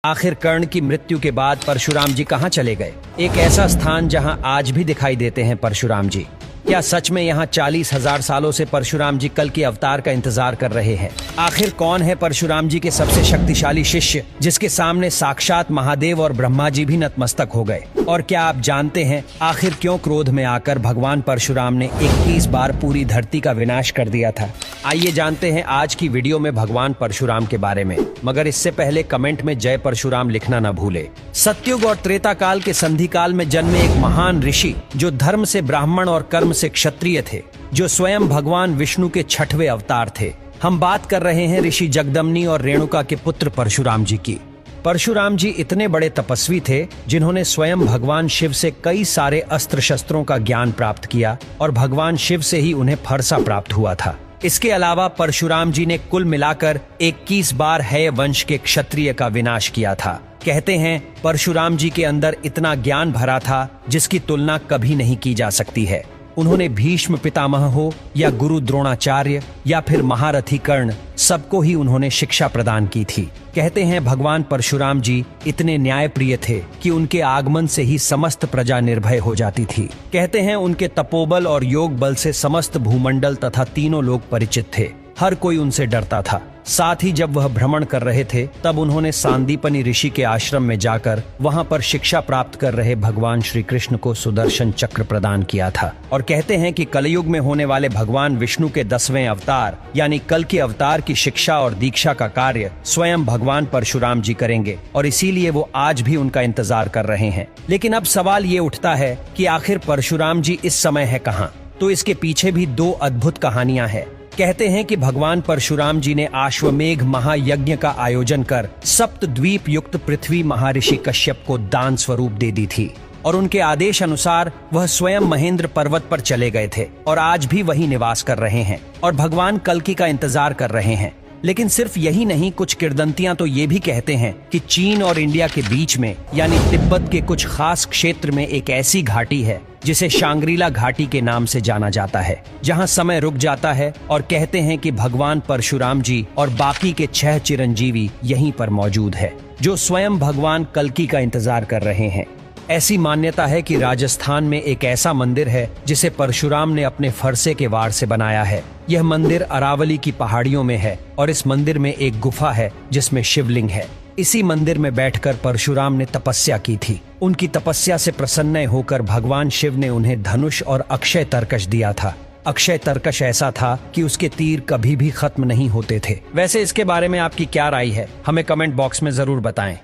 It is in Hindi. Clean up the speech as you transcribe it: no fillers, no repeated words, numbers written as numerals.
आखिर कर्ण की मृत्यु के बाद परशुराम जी कहाँ चले गए? एक ऐसा स्थान जहाँ आज भी दिखाई देते हैं परशुराम जी। क्या सच में यहाँ 40,000 सालों से परशुराम जी कल के अवतार का इंतजार कर रहे हैं? आखिर कौन है परशुराम जी के सबसे शक्तिशाली शिष्य जिसके सामने साक्षात महादेव और ब्रह्मा जी भी नतमस्तक हो गए? और क्या आप जानते हैं आखिर क्यों क्रोध में आकर भगवान परशुराम ने 21 बार पूरी धरती का विनाश कर दिया था? आइए जानते हैं आज की वीडियो में भगवान परशुराम के बारे में, मगर इससे पहले कमेंट में जय परशुराम लिखना न भूले। सतयुग और त्रेता काल के संधि काल में जन्मे एक महान ऋषि जो धर्म से ब्राह्मण और कर्म से क्षत्रिय थे, जो स्वयं भगवान विष्णु के 6वें अवतार थे। हम बात कर रहे हैं ऋषि जगदम्नी और रेणुका के पुत्र परशुराम जी की। परशुराम जी इतने बड़े तपस्वी थे जिन्होंने स्वयं भगवान शिव से कई सारे अस्त्र शस्त्रों का ज्ञान प्राप्त किया और भगवान शिव से ही उन्हें फरसा प्राप्त हुआ था। इसके अलावा परशुराम जी ने कुल मिलाकर 21 बार है वंश के क्षत्रिय का विनाश किया था। कहते हैं परशुराम जी के अंदर इतना ज्ञान भरा था जिसकी तुलना कभी नहीं की जा सकती है। उन्होंने भीष्म पितामह हो या गुरु द्रोणाचार्य या फिर महारथी कर्ण, सबको ही उन्होंने शिक्षा प्रदान की थी। कहते हैं भगवान परशुराम जी इतने न्यायप्रिय थे कि उनके आगमन से ही समस्त प्रजा निर्भय हो जाती थी। कहते हैं उनके तपोबल और योग बल से समस्त भूमंडल तथा तीनों लोग परिचित थे। हर कोई उनसे डरता था। साथ ही जब वह भ्रमण कर रहे थे तब उन्होंने सांदीपनी ऋषि के आश्रम में जाकर वहां पर शिक्षा प्राप्त कर रहे भगवान श्री कृष्ण को सुदर्शन चक्र प्रदान किया था। और कहते हैं कि कलयुग में होने वाले भगवान विष्णु के 10वें अवतार यानी कल के अवतार की शिक्षा और दीक्षा का कार्य स्वयं भगवान परशुराम जी करेंगे और इसीलिए वो आज भी उनका इंतजार कर रहे हैं। लेकिन अब सवाल ये उठता है कि आखिर परशुराम जी इस समय है कहाँ? तो इसके पीछे भी 2 अद्भुत कहानियां हैं। कहते हैं कि भगवान परशुराम जी ने अश्वमेघ महायज्ञ का आयोजन कर सप्तद्वीप युक्त पृथ्वी महर्षि कश्यप को दान स्वरूप दे दी थी और उनके आदेश अनुसार वह स्वयं महेंद्र पर्वत पर चले गए थे और आज भी वही निवास कर रहे हैं और भगवान कल्कि का इंतजार कर रहे हैं। लेकिन सिर्फ यही नहीं, कुछ किंवदंतियां तो ये भी कहते हैं कि चीन और इंडिया के बीच में यानी तिब्बत के कुछ खास क्षेत्र में एक ऐसी घाटी है जिसे शांग्रीला घाटी के नाम से जाना जाता है, जहां समय रुक जाता है और कहते हैं कि भगवान परशुराम जी और बाकी के 6 चिरंजीवी यहीं पर मौजूद है जो स्वयं भगवान कल्कि का इंतजार कर रहे हैं। ऐसी मान्यता है कि राजस्थान में एक ऐसा मंदिर है जिसे परशुराम ने अपने फरसे के वार से बनाया है। यह मंदिर अरावली की पहाड़ियों में है और इस मंदिर में एक गुफा है जिसमें शिवलिंग है। इसी मंदिर में बैठकर परशुराम ने तपस्या की थी। उनकी तपस्या से प्रसन्न होकर भगवान शिव ने उन्हें धनुष और अक्षय तरकश दिया था। अक्षय तरकश ऐसा था कि उसके तीर कभी भी खत्म नहीं होते थे। वैसे इसके बारे में आपकी क्या राय है? हमें कमेंट बॉक्स में जरूर बताएं।